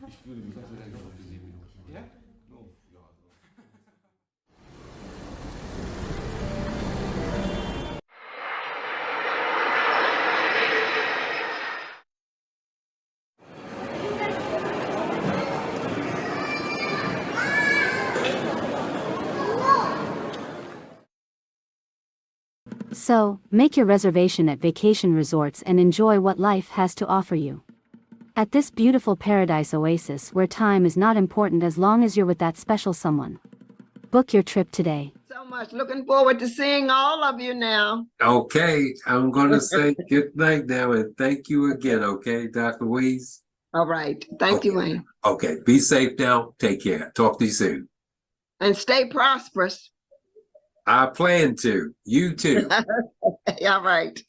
Ich würde mich tatsächlich noch für 7 Minuten. Ja? Oh, ja. So, make your reservation at vacation resorts and enjoy what life has to offer you. At this beautiful paradise oasis where time is not important as long as you're with that special someone. Book your trip today. So much. Looking forward to seeing all of you now. Okay, I'm going to say good night now and thank you again, okay, Dr. Weeze? All right. Thank you, Wayne. Okay, be safe now. Take care. Talk to you soon. And stay prosperous. I plan to. You too. All right.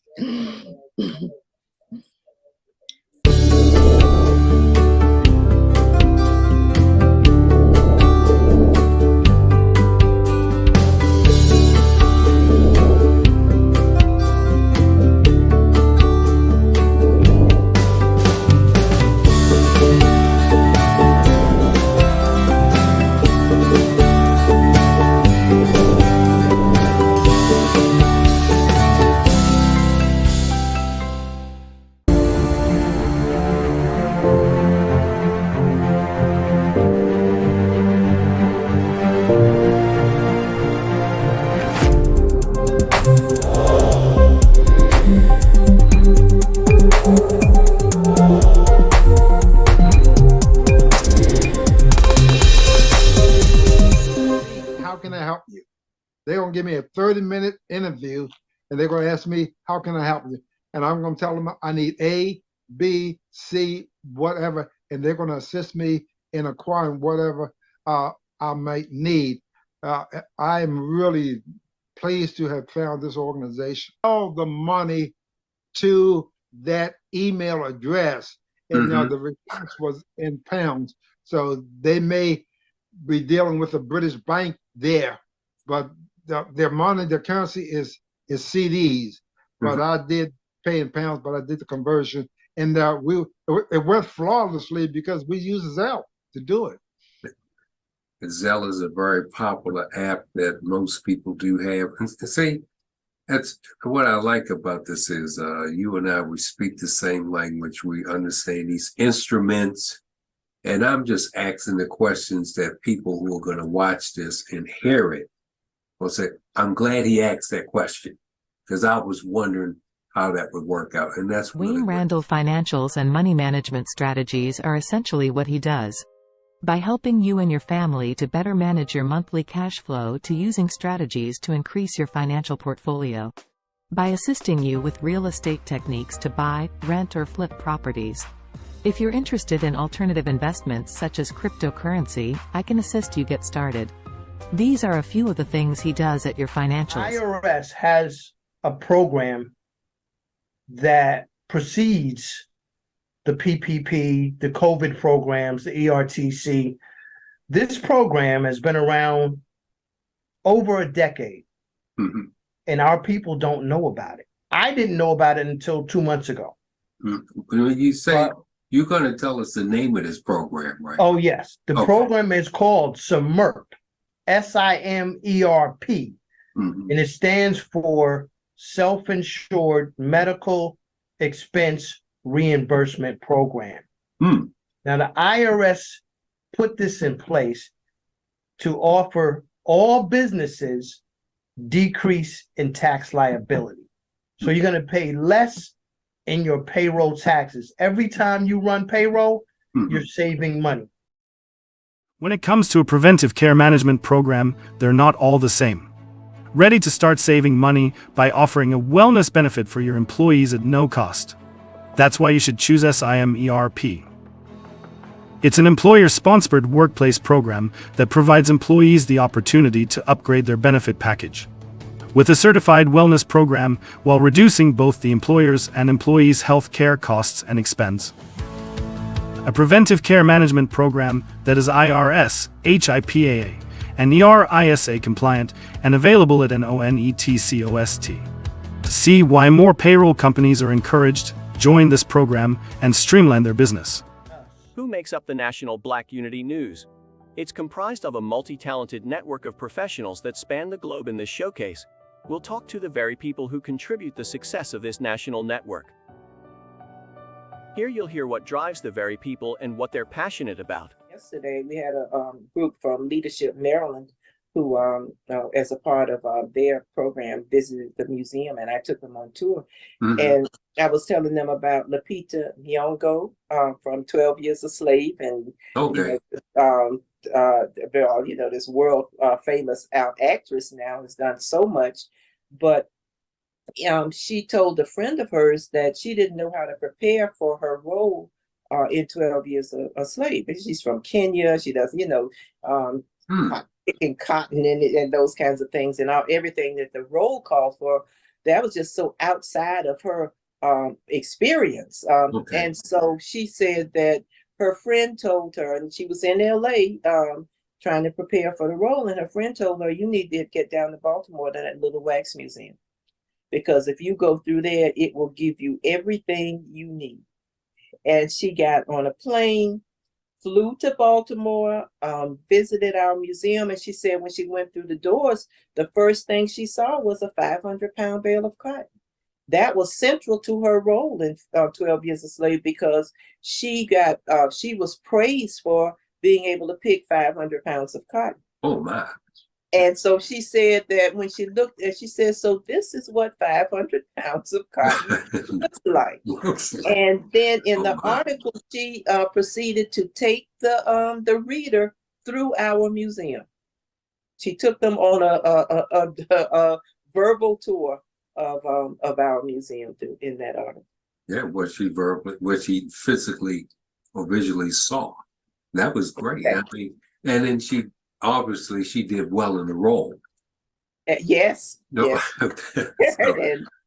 How can I help you? They're going to give me a 30-minute interview and they're going to ask me, how can I help you? And I'm going to tell them I need A, B, C, whatever, and they're going to assist me in acquiring whatever I might need. I am really pleased to have found this organization. All the money to that email address, and the request was in pounds. So they may be dealing with a British bank there, but their money, their currency is CDs. But I did pay in pounds, but I did the conversion, and it went flawlessly because we use Zelle to do it. Zelle is a very popular app that most people do have. And see, that's what I like about this is you and I, we speak the same language. We understand these instruments. And I'm just asking the questions that people who are going to watch this and hear it will say, I'm glad he asked that question because I was wondering how that would work out. And that's really Wayne Randall financials and money management strategies are essentially what he does. By helping you and your family to better manage your monthly cash flow to using strategies to increase your financial portfolio. By assisting you with real estate techniques to buy, rent or flip properties. If you're interested in alternative investments such as cryptocurrency, I can assist you get started. These are a few of the things he does at your financials. IRS has a program that precedes the PPP, the COVID programs, the ERTC. This program has been around over a decade, and our people don't know about it. I didn't know about it until 2 months ago. When you say you're going to tell us the name of this program, right? Oh, yes. The program is called SIMERP, SIMERP, and it stands for Self-Insured Medical Expense Reimbursement Program. Now, the IRS put this in place to offer all businesses decrease in tax liability. So you're going to pay less in your payroll taxes. Every time you run payroll, you're saving money. When it comes to a preventive care management program, they're not all the same. Ready to start saving money by offering a wellness benefit for your employees at no cost. That's why you should choose SIMERP. It's an employer-sponsored workplace program that provides employees the opportunity to upgrade their benefit package. With a certified wellness program while reducing both the employer's and employees' health care costs and expense. A preventive care management program that is IRS, HIPAA, and ERISA compliant and available at NONETCOST. To see why more payroll companies are encouraged, join this program and streamline their business. Who makes up the National Black Unity News? It's comprised of a multi-talented network of professionals that span the globe. In this showcase, we'll talk to the very people who contribute the success of this national network. Here you'll hear what drives the very people and what they're passionate about. Yesterday, we had a group from Leadership Maryland who, as a part of their program, visited the museum, and I took them on tour. And I was telling them about Lupita Nyong'o from 12 Years a Slave, and this world famous actress now has done so much, but she told a friend of hers that she didn't know how to prepare for her role in 12 Years a Slave. And she's from Kenya. She does, picking cotton and those kinds of things, and everything that the role called for. That was just so outside of her experience. And so she said that her friend told her, and she was in LA trying to prepare for the role, and her friend told her, you need to get down to Baltimore to that little wax museum, because if you go through there, it will give you everything you need. And she got on a plane, flew to Baltimore, visited our museum, and she said when she went through the doors, the first thing she saw was a 500-pound bale of cotton. That was central to her role in 12 Years a Slave, because she was praised for being able to pick 500 pounds of cotton. Oh my. And so she said that when she looked at, she said, so this is what 500 pounds of cotton looks like. And then in the article, she proceeded to take the reader through our museum. She took them on a verbal tour of our museum in that article. Yeah, what she physically or visually saw. That was great. I mean, and then she did well in the role. Yes. No.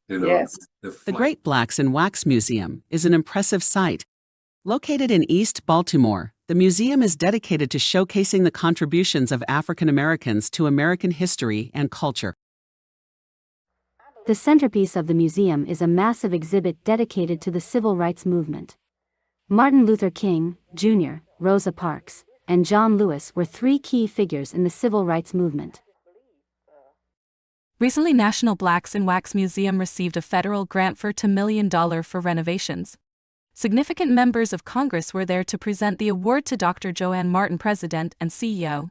Yes. The Great Blacks in Wax Museum is an impressive site. Located in East Baltimore, the museum is dedicated to showcasing the contributions of African Americans to American history and culture. The centerpiece of the museum is a massive exhibit dedicated to the civil rights movement. Martin Luther King, Jr., Rosa Parks, and John Lewis were three key figures in the civil rights movement. Recently, National Blacks in Wax Museum received a federal grant for $2 million for renovations. Significant members of Congress were there to present the award to Dr. Joanne Martin, President and CEO.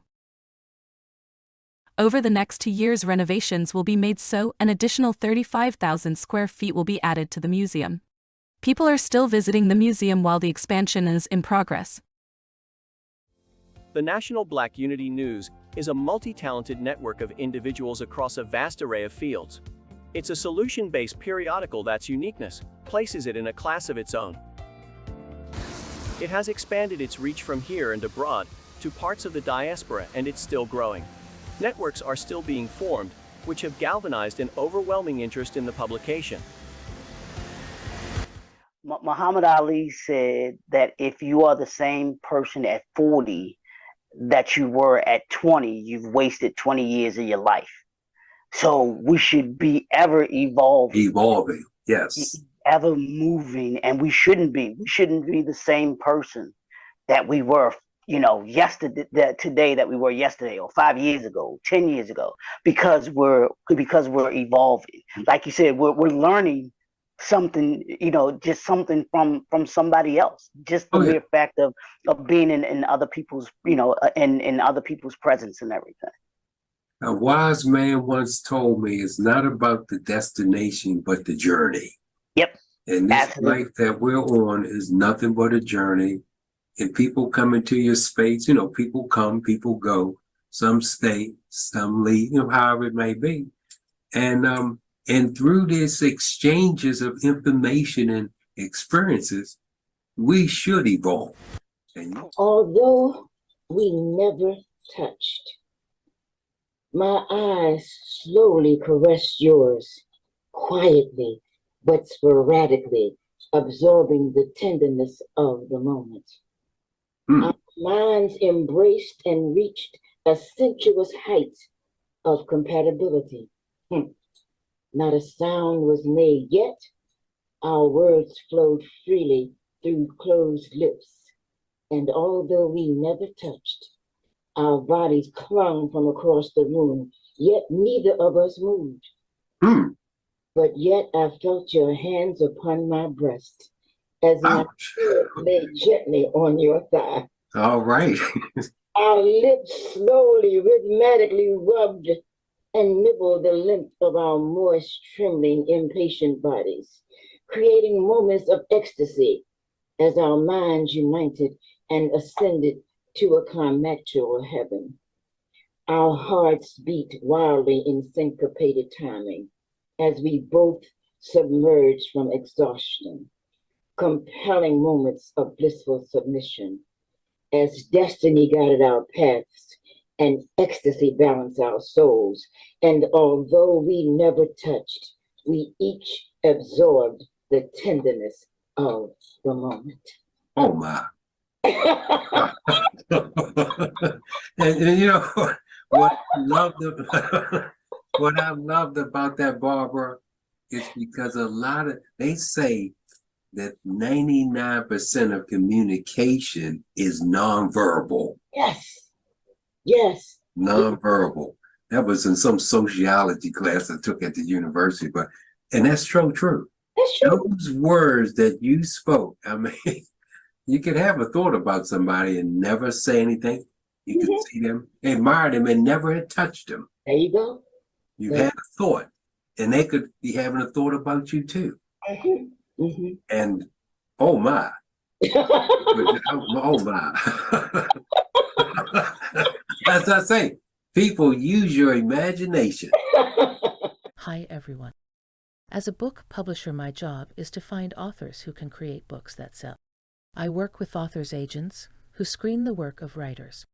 Over the next 2 years, renovations will be made, so an additional 35,000 square feet will be added to the museum. People are still visiting the museum while the expansion is in progress. The National Black Unity News is a multi-talented network of individuals across a vast array of fields. It's a solution-based periodical that's uniqueness places it in a class of its own. It has expanded its reach from here and abroad to parts of the diaspora, and it's still growing. Networks are still being formed, which have galvanized an overwhelming interest in the publication. Muhammad Ali said that if you are the same person at 40 that you were at 20, you've wasted 20 years of your life. So we should be ever evolving. Evolving, yes. Ever moving, and we shouldn't be. We shouldn't be the same person that we were, yesterday, today that we were yesterday, or 5 years ago, 10 years ago, because we're evolving. Like you said, we're learning something, just something from somebody else. Just the mere fact of being in other people's, in other people's presence and everything. A wise man once told me it's not about the destination, but the journey. Yep. And this life that we're on is nothing but a journey. And people come into your space, people come, people go, some stay, some leave, however it may be. And through this exchanges of information and experiences, we should evolve. Although we never touched, my eyes slowly caressed yours, quietly but sporadically, absorbing the tenderness of the moment. Our minds embraced and reached a sensuous height of compatibility. Not a sound was made, yet our words flowed freely through closed lips. And although we never touched, our bodies clung from across the room, yet neither of us moved. But yet I felt your hands upon my breast as my foot lay gently on your thigh. All right. Our lips slowly, rhythmically rubbed and nibbled the length of our moist, trembling, impatient bodies, creating moments of ecstasy as our minds united and ascended to a climacterial heaven. Our hearts beat wildly in syncopated timing as we both submerged from exhaustion, compelling moments of blissful submission as destiny guided our paths and ecstasy balanced our souls. And although we never touched, we each absorbed the tenderness of the moment. Oh my. and you know what I loved what I loved about that, Barbara, is because they say that 99% of communication is nonverbal. Yes. Yes. Nonverbal. That was in some sociology class I took at the university, and that's true. That's true. Those words that you spoke, I mean, you could have a thought about somebody and never say anything. You could see them, admire them, and never had touched them. There you go. You had a thought, and they could be having a thought about you too. And oh my. Oh my. As I say, people, use your imagination. Hi, everyone. As a book publisher, my job is to find authors who can create books that sell. I work with authors' agents who screen the work of writers.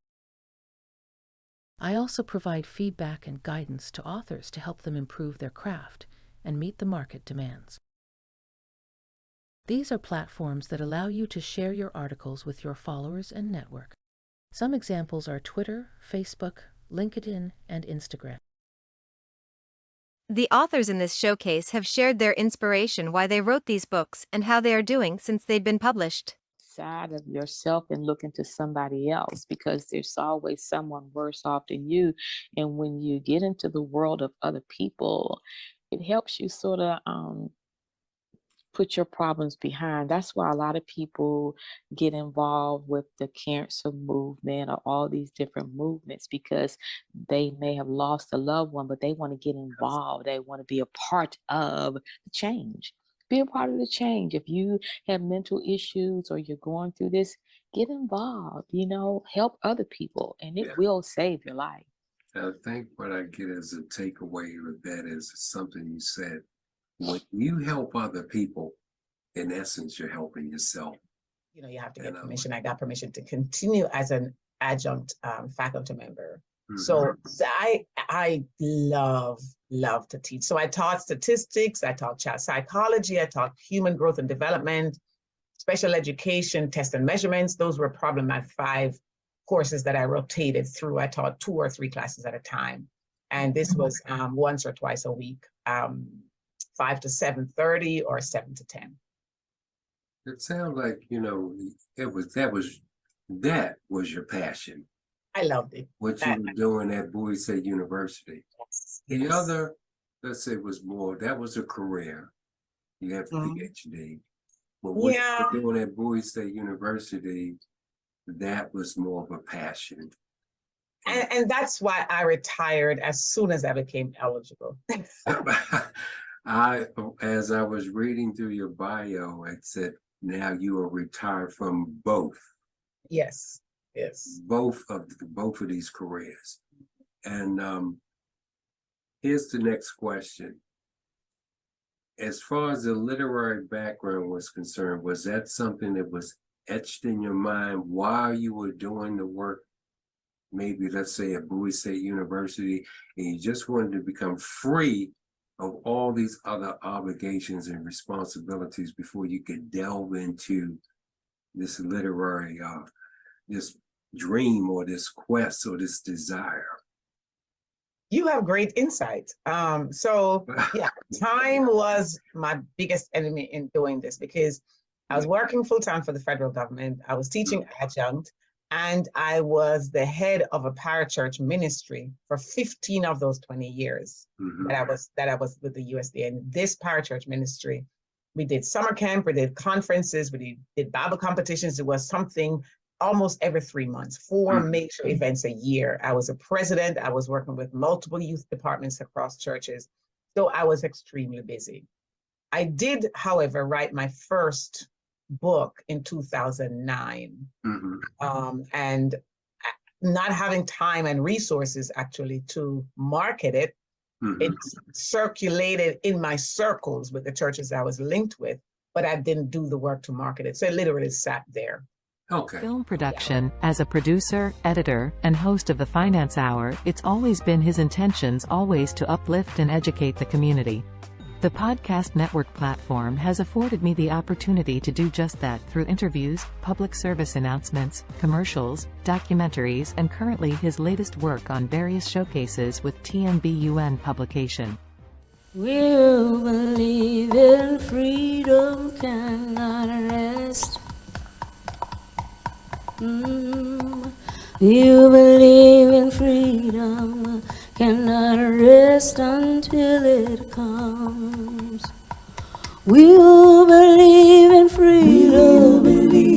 I also provide feedback and guidance to authors to help them improve their craft and meet the market demands. These are platforms that allow you to share your articles with your followers and network. Some examples are Twitter, Facebook, LinkedIn, and Instagram. The authors in this showcase have shared their inspiration, why they wrote these books, and how they are doing since they'd been published. Side of yourself and look into somebody else, because there's always someone worse off than you. And when you get into the world of other people, it helps you sort of put your problems behind. That's why a lot of people get involved with the cancer movement or all these different movements, because they may have lost a loved one, but they want to get involved. They want to be a part of the change. Be a part of the change. If you have mental issues or you're going through this, get involved, help other people, and it will save your life. I think what I get as a takeaway with that is something you said. When you help other people, in essence, you're helping yourself. You have to get permission. I got permission to continue as an adjunct faculty member. So I love to teach. So I taught statistics, I taught child psychology, I taught human growth and development, special education, test and measurements. Those were probably my 5 courses that I rotated through. I taught 2 or 3 classes at a time. And this was once or twice a week, 5 to 7:30 or 7 to 10. It sounds like, that was your passion. I loved it. What you were doing at Bowie State University. Yes. The other, let's say, was more, that was a career. You have a PhD. But what you were doing at Bowie State University, that was more of a passion. And that's why I retired as soon as I became eligible. As I was reading through your bio, it said, now you are retired from both. Yes. Both of these careers. And here's the next question. As far as the literary background was concerned, was that something that was etched in your mind while you were doing the work, maybe let's say at Bowie State University, and you just wanted to become free of all these other obligations and responsibilities before you could delve into this literary, this dream or this quest or this desire? You have great insight. So yeah, time was my biggest enemy in doing this, because I was working full-time for the federal government. I was teaching adjunct, and I was the head of a parachurch ministry for 15 of those 20 years that I was with the USDA. And this parachurch ministry, we did summer camp, we did conferences, we did Bible competitions. It was something almost every 3 months, 4 major events a year. I was a president. I was working with multiple youth departments across churches. So I was extremely busy. I did, however, write my first book in 2009. And not having time and resources actually to market it, it circulated in my circles with the churches I was linked with, but I didn't do the work to market it. So it literally sat there. Okay. Film production. As a producer, editor, and host of the Finance Hour, it's always been his intentions always to uplift and educate the community. The podcast network platform has afforded me the opportunity to do just that through interviews, public service announcements, commercials, documentaries, and currently his latest work on various showcases with TNBUN Publication. We who believe in freedom cannot rest. You believe in freedom cannot rest until it comes. We who believe in freedom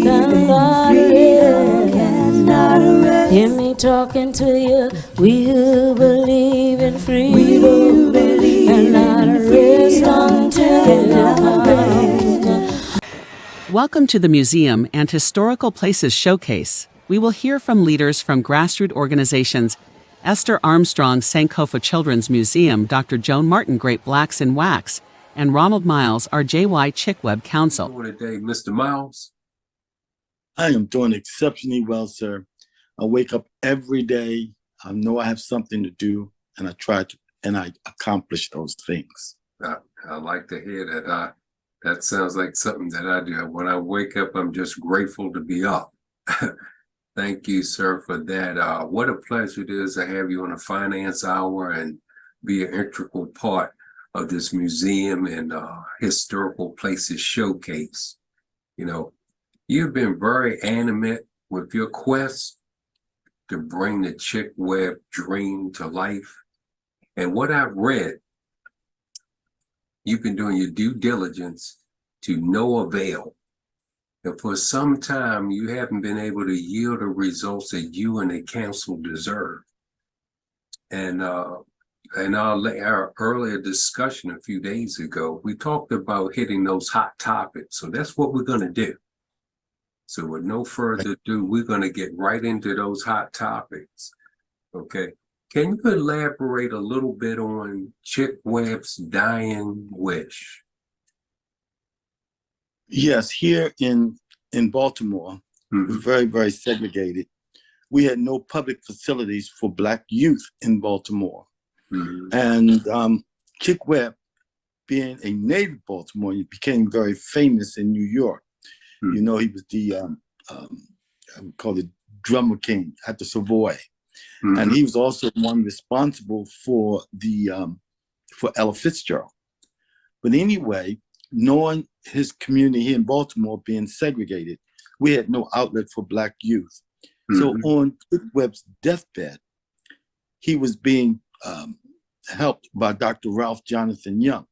cannot rest. Hear me talking to you. We who believe in freedom cannot rest until it comes. Welcome to the Museum and Historical Places Showcase. We will hear from leaders from grassroots organizations, Esther Armstrong Sankofa Children's Museum, Dr. Joan Martin Great Blacks in Wax, and Ronald Miles, our JY Chick Webb Counsel. Today, Mr. Miles. I am doing exceptionally well, sir. I wake up every day. I know I have something to do, and I try to, and I accomplish those things. I like to hear that. That sounds like something that I do. When I wake up, I'm just grateful to be up. Thank you, sir, for that. What a pleasure it is to have you on the Finance Hour and be an integral part of this museum and historical places showcase. You know, you've been very animate with your quest to bring the Chick Webb dream to life. And what I've read, you've been doing your due diligence to no avail. And for some time, you haven't been able to yield the results that you and the council deserve. And in our earlier discussion a few days ago, we talked about hitting those hot topics. So that's what we're going to do. So with no further ado, we're going to get right into those hot topics. Okay. Can you elaborate a little bit on Chick Webb's dying wish? Yes, here in Baltimore, it was very, very segregated. We had no public facilities for Black youth in Baltimore. And Chick Webb, being a native Baltimorean, became very famous in New York. You know, he was the, I would call it drummer king at the Savoy. And he was also one responsible for the for Ella Fitzgerald. But anyway, knowing his community here in Baltimore being segregated, we had no outlet for Black youth. So on Chick Webb's deathbed, he was being helped by Dr. Ralph Jonathan Young.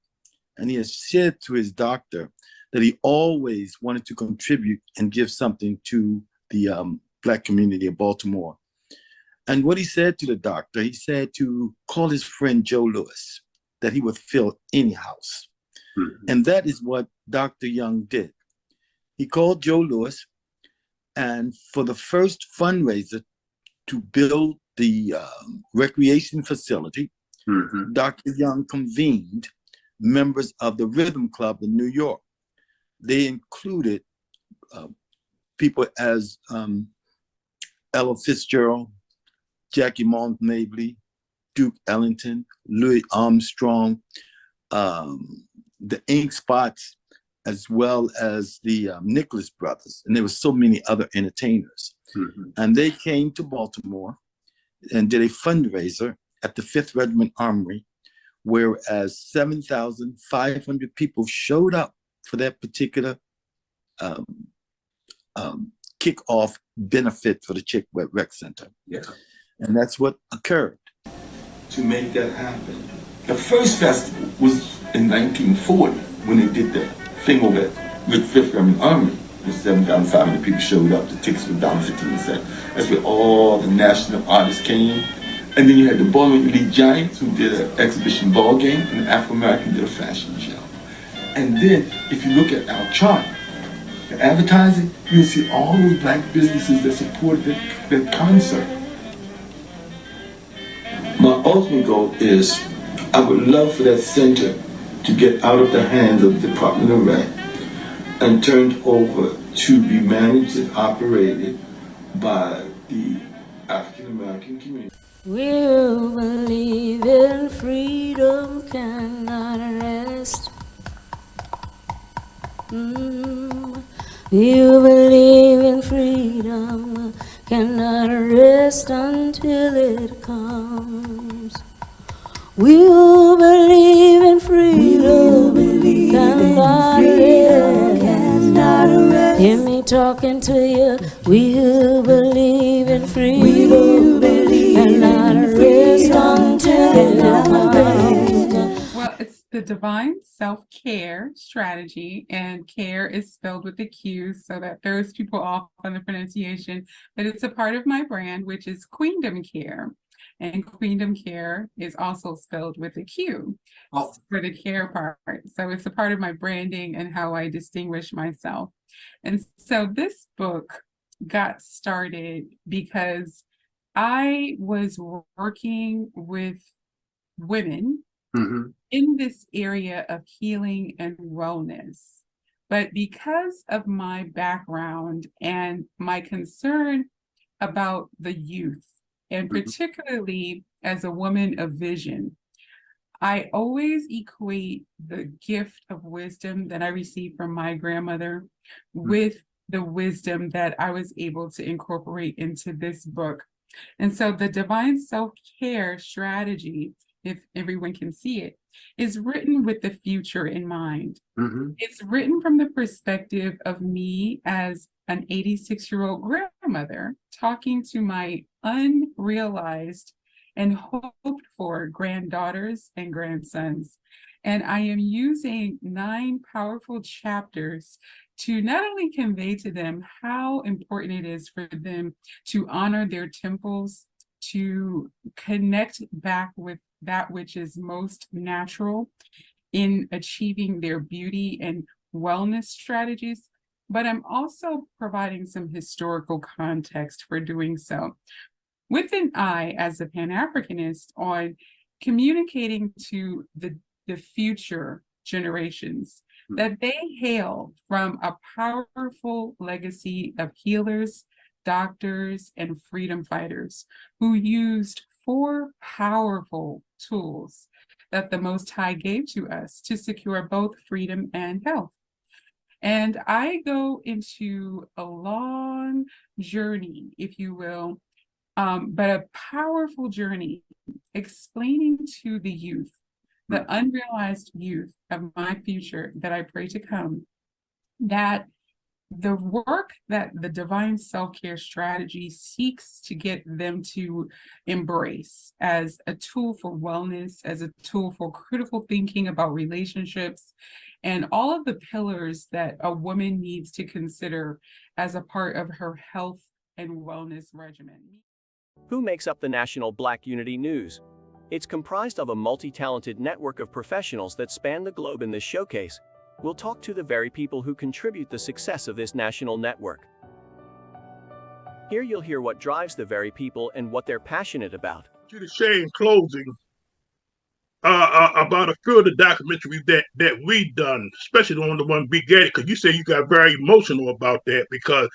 And he has said to his doctor that he always wanted to contribute and give something to the Black community of Baltimore. And what he said to the doctor, he said to call his friend Joe Lewis, that he would fill any house. And that is what Dr. Young did. He called Joe Lewis, and for the first fundraiser to build the recreation facility, Dr. Young convened members of the Rhythm Club in New York. They included people as Ella Fitzgerald, Jackie Montgomery, Duke Ellington, Louis Armstrong, the Ink Spots, as well as the Nicholas Brothers. And there were so many other entertainers. And they came to Baltimore and did a fundraiser at the 5th Regiment Armory, whereas 7,500 people showed up for that particular um, kick-off benefit for the Chick Webb Rec Center. Yeah. And that's what occurred. To make that happen. The first festival was in 1940 when they did the thing over with Fifth Army. With 7,500 people showed up. The tickets were $1.15. That's where all the national artists came. And then you had the Ballroom Elite Giants who did an exhibition ball game, and the Afro-American did a fashion show. And then if you look at our chart, the advertising, you'll see all those black businesses that supported that concert. My ultimate goal is I would love for that center to get out of the hands of the Department of Rec and turned over to be managed and operated by the African American community. We'll believe in freedom cannot rest. You believe in freedom cannot rest until it comes. We'll believe in freedom cannot rest. Hear me talking to you. We'll believe in freedom cannot rest until it comes. Well, it's the Divine Self-Care Strategy, and care is spelled with a Q so that throws people off on the pronunciation, but it's a part of my brand, which is Queendom Care. And Queendom Care is also spelled with a Q for the care part. So it's a part of my branding and how I distinguish myself. And so this book got started because I was working with women in this area of healing and wellness. But because of my background and my concern about the youth, and particularly as a woman of vision, I always equate the gift of wisdom that I received from my grandmother with the wisdom that I was able to incorporate into this book. And so the Divine Self-Care Strategy, if everyone can see it, is written with the future in mind. It's written from the perspective of me as an 86-year-old grandmother talking to my unrealized and hoped for granddaughters and grandsons. And I am using 9 powerful chapters to not only convey to them how important it is for them to honor their temples, to connect back with that which is most natural in achieving their beauty and wellness strategies, but I'm also providing some historical context for doing so, with an eye as a Pan-Africanist on communicating to the future generations that they hail from a powerful legacy of healers, doctors, and freedom fighters who used 4 powerful tools that the Most High gave to us to secure both freedom and health. And I go into a long journey, if you will, but a powerful journey explaining to the youth, the unrealized youth of my future that I pray to come, that the work that the Divine Self-Care Strategy seeks to get them to embrace as a tool for wellness, as a tool for critical thinking about relationships, and all of the pillars that a woman needs to consider as a part of her health and wellness regimen. Who makes up the National Black Unity News? It's comprised of a multi-talented network of professionals that span the globe. In this showcase, we'll talk to the very people who contribute the success of this national network. Here you'll hear what drives the very people and what they're passionate about. To say in closing about a few of the documentaries that we done, especially on the one Big Daddy, because you say you got very emotional about that because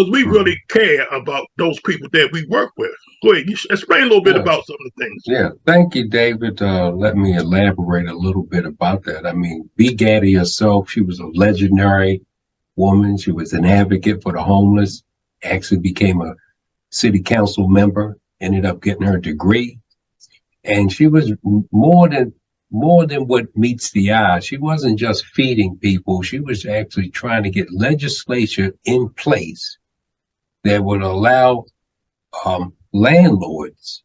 we really care about those people that we work with. Go ahead, you explain a little bit about some of the things. Yeah, thank you, David. Let me elaborate a little bit about that. I mean, Big Daddy herself, she was a legendary woman. She was an advocate for the homeless, actually became a city council member, ended up getting her degree. And she was more than more than what meets the eye. She wasn't just feeding people. She was actually trying to get legislation in place that would allow landlords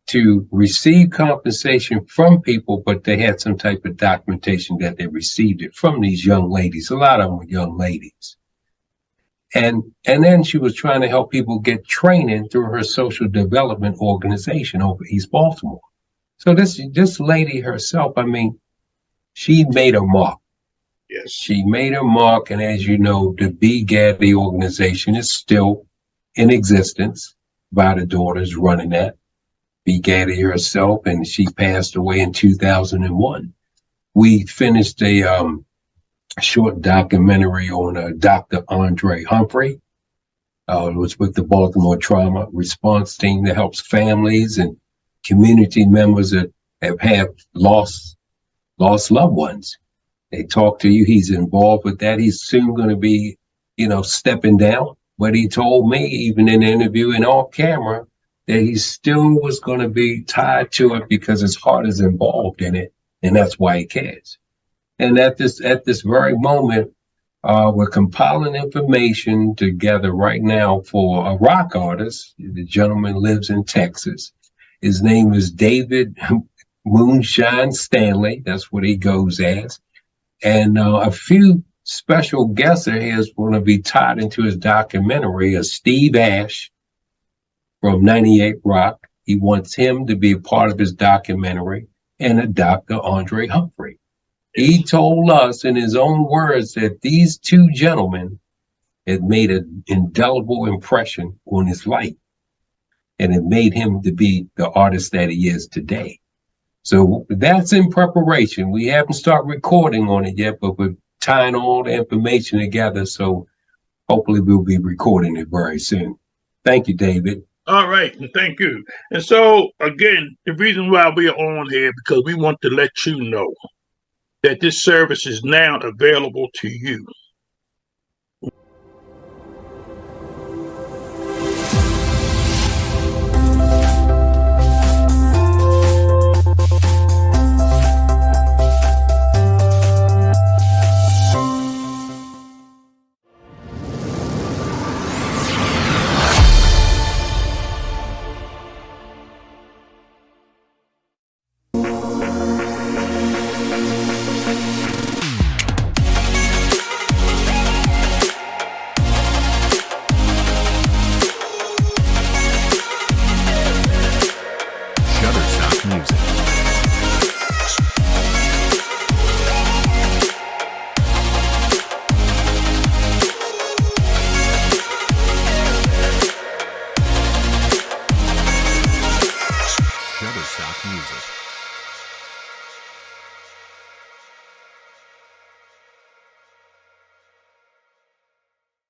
to receive compensation from people, but they had some type of documentation that they received it from these young ladies. A lot of them were young ladies. And then she was trying to help people get training through her social development organization over East Baltimore. So this lady herself, I mean, she made her mark. Yes. She made her mark, and as you know, the B. Gaddy organization is still in existence. By the daughters running that. B. Gaddy herself, and she passed away in 2001. We finished a short documentary on Dr. Andre Humphrey. It was with the Baltimore Trauma Response Team that helps families and community members that have lost loved ones. They talk to you. He's involved with that. He's soon going to be, stepping down. But he told me, even in an interview and off camera, that he still was going to be tied to it because his heart is involved in it, and that's why he cares. And at this very moment, we're compiling information together right now for a rock artist. The gentleman lives in Texas. His name is David Moonshine Stanley. That's what he goes as. And a few special guests of his going to be tied into his documentary. Steve Ash from 98 Rock. He wants him to be a part of his documentary, and a Dr. Andre Humphrey. He told us in his own words that these two gentlemen had made an indelible impression on his life, and it made him to be the artist that he is today. So that's in preparation. We haven't started recording on it yet, but we're tying all the information together. So hopefully we'll be recording it very soon. Thank you, David. All right, and thank you. And so, again, the reason why we are on here, because we want to let you know that this service is now available to you.